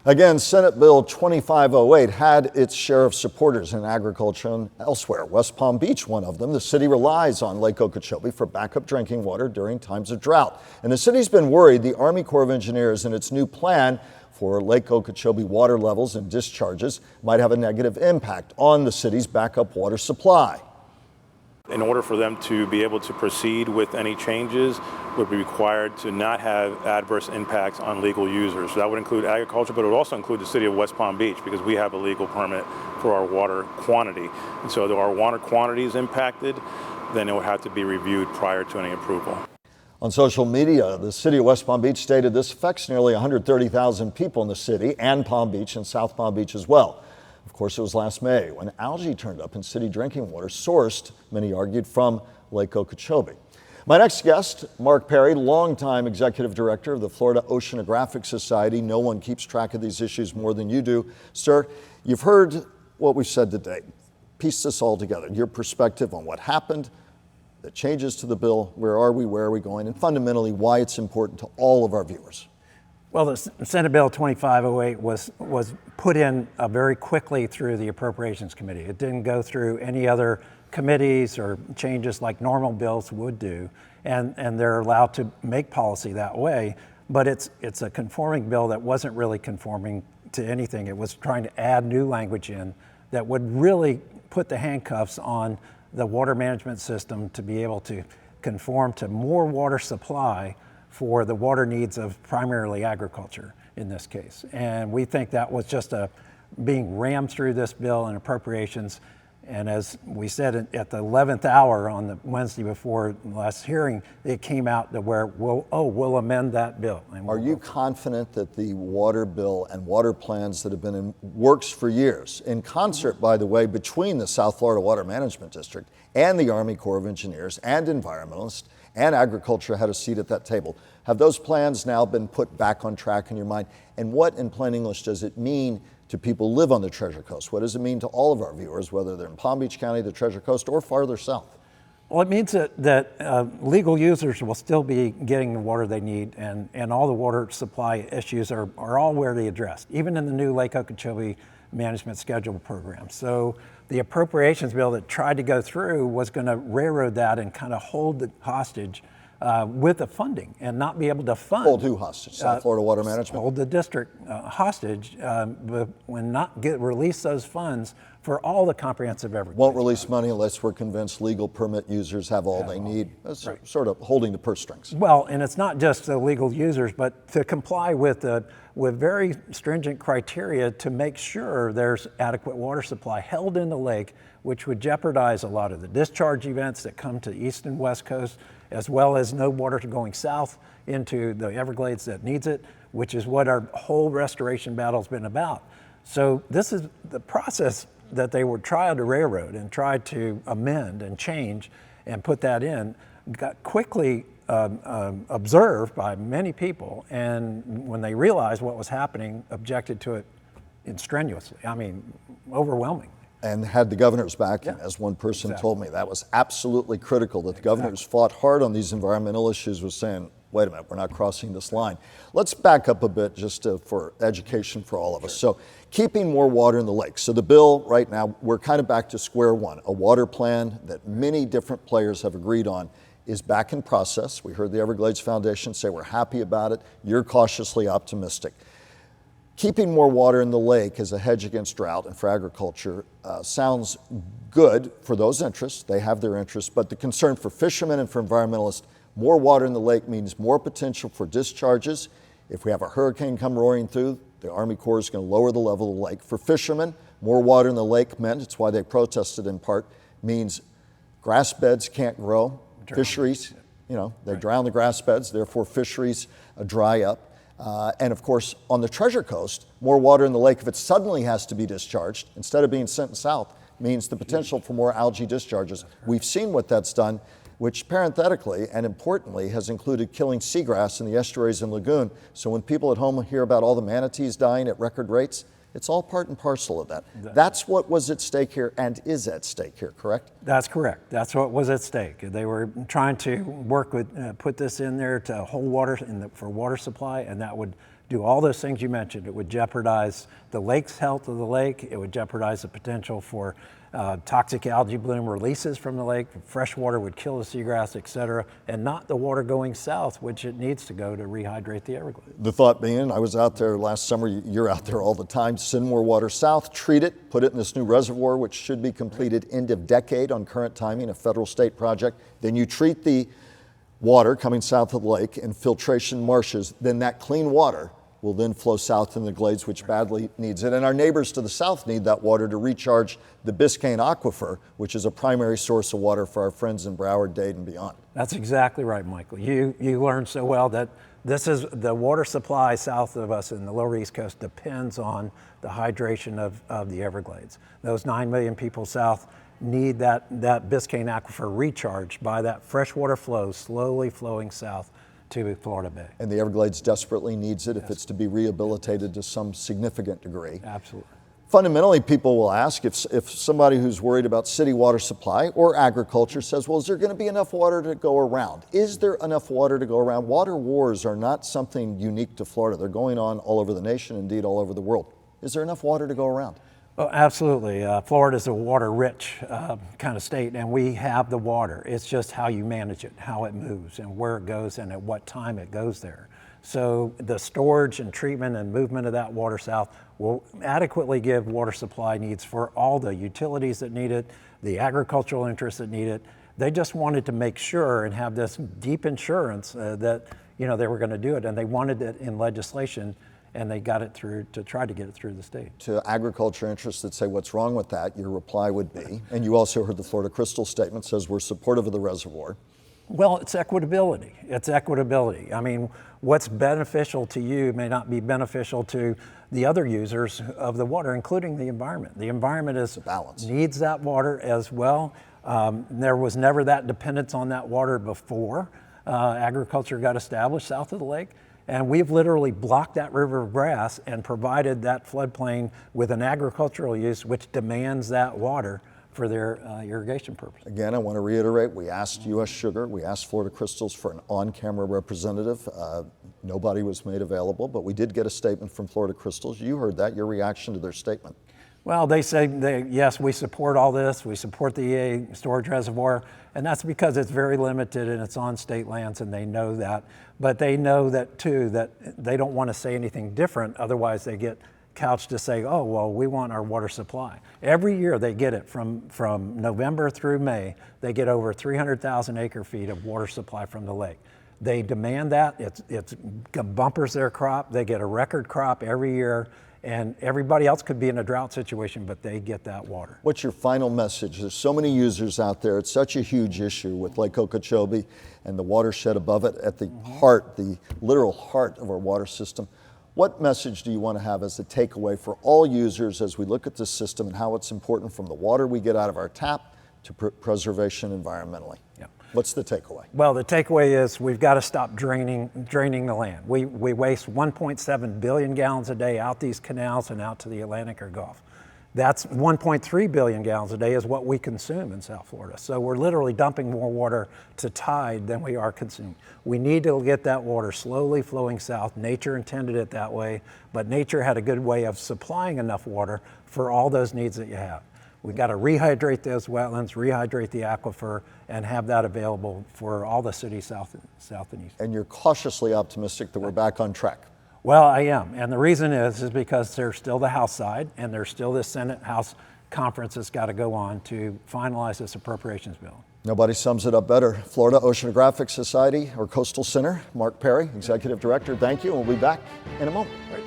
Again, Senate Bill 2508 had its share of supporters in agriculture and elsewhere. West Palm Beach, one of them. The city relies on Lake Okeechobee for backup drinking water during times of drought. And the city's been worried the Army Corps of Engineers and its new plan for Lake Okeechobee water levels and discharges might have a negative impact on the city's backup water supply. In order for them to be able to proceed with any changes, would be required to not have adverse impacts on legal users. So that would include agriculture, but it would also include the city of West Palm Beach because we have a legal permit for our water quantity. And so if our water quantity is impacted, then it would have to be reviewed prior to any approval. On social media, the city of West Palm Beach stated this affects nearly 130,000 people in the city and Palm Beach and South Palm Beach as well. Of course, it was last May when algae turned up in city drinking water sourced, many argued, from Lake Okeechobee. My next guest, Mark Perry, longtime executive director of the Florida Oceanographic Society. No one keeps track of these issues more than you do. Sir, you've heard what we've said today. Piece this all together, your perspective on what happened, the changes to the bill, where are we going, and fundamentally why it's important to all of our viewers. Well, the Senate Bill 2508 was put in very quickly through the Appropriations Committee. It didn't go through any other committees or changes like normal bills would do, and they're allowed to make policy that way. But it's a conforming bill that wasn't really conforming to anything. It was trying to add new language in that would really put the handcuffs on the water management system to be able to conform to more water supply for the water needs of primarily agriculture in this case. And we think that was just being rammed through this bill and appropriations. And as we said at the 11th hour on the Wednesday before the last hearing, it came out to where we'll amend that bill. Are you confident that the water bill and water plans that have been in works for years, in concert, by the way, between the South Florida Water Management District and the Army Corps of Engineers and environmentalists and agriculture had a seat at that table, have those plans now been put back on track in your mind? And what, in plain English, does it mean to people who live on the Treasure Coast? What does it mean to all of our viewers, whether they're in Palm Beach County, the Treasure Coast, or farther south? Well, it means that legal users will still be getting the water they need, and all the water supply issues are already addressed, even in the new Lake Okeechobee Management Schedule program. So the appropriations bill that tried to go through was going to railroad that and kind of hold the hostage with the funding and not be able to fund. Hold who hostage? South Florida Water Management? Hold the district hostage, but when not release those funds for all the comprehensive Everglades. Won't release money unless we're convinced legal permit users have all they need. That's right. Sort of holding the purse strings. Well, and it's not just the legal users, but to comply with very stringent criteria to make sure there's adequate water supply held in the lake, which would jeopardize a lot of the discharge events that come to the east and west coast, as well as no water going south into the Everglades that needs it, which is what our whole restoration battle's been about. So this is the process that they were trying to railroad and tried to amend and change and put that in, got quickly observed by many people, and when they realized what was happening, objected to it strenuously. I mean, overwhelming. And had the governor's backing, as one person told me. That was absolutely critical, that the governors fought hard on these environmental issues, was saying, wait a minute, we're not crossing this line. Let's back up a bit just for education for all of us. So keeping more water in the lake. So the bill right now, we're kind of back to square one. A water plan that many different players have agreed on is back in process. We heard the Everglades Foundation say we're happy about it. You're cautiously optimistic. Keeping more water in the lake as a hedge against drought and for agriculture sounds good for those interests. They have their interests, but the concern for fishermen and for environmentalists, more water in the lake means more potential for discharges. If we have a hurricane come roaring through, the Army Corps is going to lower the level of the lake. For fishermen, more water in the lake meant, it's why they protested in part, means grass beds can't grow. Fisheries, they drown the grass beds, therefore fisheries dry up. And of course, on the Treasure Coast, more water in the lake, if it suddenly has to be discharged, instead of being sent south, means the potential for more algae discharges. We've seen what that's done, which parenthetically and importantly has included killing seagrass in the estuaries and lagoon. So when people at home hear about all the manatees dying at record rates, it's all part and parcel of that. That's what was at stake here and is at stake here, correct? That's correct. That's what was at stake. They were trying to work with, put this in there to hold water for water supply, and that would do all those things you mentioned. It would jeopardize the lake's health of the lake. It would jeopardize the potential for toxic algae bloom releases from the lake. Fresh water would kill the seagrass, et cetera, and not the water going south, which it needs to go to rehydrate the Everglades. The thought being, I was out there last summer, you're out there all the time, send more water south, treat it, put it in this new reservoir, which should be completed end of decade on current timing, a federal state project. Then you treat the water coming south of the lake in filtration marshes, then that clean water will then flow south in the glades, which badly needs it. And our neighbors to the south need that water to recharge the Biscayne Aquifer, which is a primary source of water for our friends in Broward, Dade, and beyond. That's exactly right, Michael. You learned so well that this is the water supply south of us in the lower East Coast depends on the hydration of the Everglades. Those 9 million people south need that Biscayne Aquifer recharged by that freshwater flow slowly flowing south to Florida Bay. And the Everglades desperately needs it if it's to be rehabilitated to some significant degree. Absolutely. Fundamentally, people will ask if somebody who's worried about city water supply or agriculture says, well, is there going to be enough water to go around? Is there enough water to go around? Water wars are not something unique to Florida. They're going on all over the nation, indeed all over the world. Is there enough water to go around? Oh, absolutely. Florida is a water-rich kind of state, and we have the water. It's just how you manage it, how it moves, and where it goes, and at what time it goes there. So the storage and treatment and movement of that water south will adequately give water supply needs for all the utilities that need it, the agricultural interests that need it. They just wanted to make sure and have this deep insurance that they were going to do it, and they wanted it in legislation. And they got it through to try to get it through the state. To agriculture interests that say, what's wrong with that? Your reply would be, and you also heard the Florida Crystal statement, says we're supportive of the reservoir. Well, it's equitability. It's equitability. I mean, what's beneficial to you may not be beneficial to the other users of the water, including the environment. The environment needs that water as well. There was never that dependence on that water before agriculture got established south of the lake. And we've literally blocked that river of grass and provided that floodplain with an agricultural use which demands that water for their irrigation purpose. Again, I want to reiterate, we asked U.S. Sugar, we asked Florida Crystals for an on-camera representative. Nobody was made available, but we did get a statement from Florida Crystals. You heard that, your reaction to their statement. Well, they say, yes, we support all this. We support the EA storage reservoir, and that's because it's very limited and it's on state lands, and they know that. But they know that, too, that they don't want to say anything different. Otherwise, they get couched to say, oh, well, we want our water supply. Every year they get it from November through May. They get over 300,000 acre feet of water supply from the lake. They demand that. It bumpers their crop. They get a record crop every year. And everybody else could be in a drought situation, but they get that water. What's your final message? There's so many users out there. It's such a huge issue with Lake Okeechobee and the watershed above it at the heart, the literal heart of our water system. What message do you want to have as a takeaway for all users as we look at this system and how it's important from the water we get out of our tap to preservation environmentally? Yeah. What's the takeaway? Well, the takeaway is we've got to stop draining the land. We waste 1.7 billion gallons a day out these canals and out to the Atlantic or Gulf. That's 1.3 billion gallons a day is what we consume in South Florida. So we're literally dumping more water to tide than we are consuming. We need to get that water slowly flowing south. Nature intended it that way, but nature had a good way of supplying enough water for all those needs that you have. We've got to rehydrate those wetlands, rehydrate the aquifer, and have that available for all the cities south and east. And you're cautiously optimistic that we're back on track. Well, I am. And the reason is because there's still the House side, and there's still this Senate-House conference that's got to go on to finalize this appropriations bill. Nobody sums it up better. Florida Oceanographic Society or Coastal Center, Mark Perry, Executive Director, thank you. We'll be back in a moment. Right.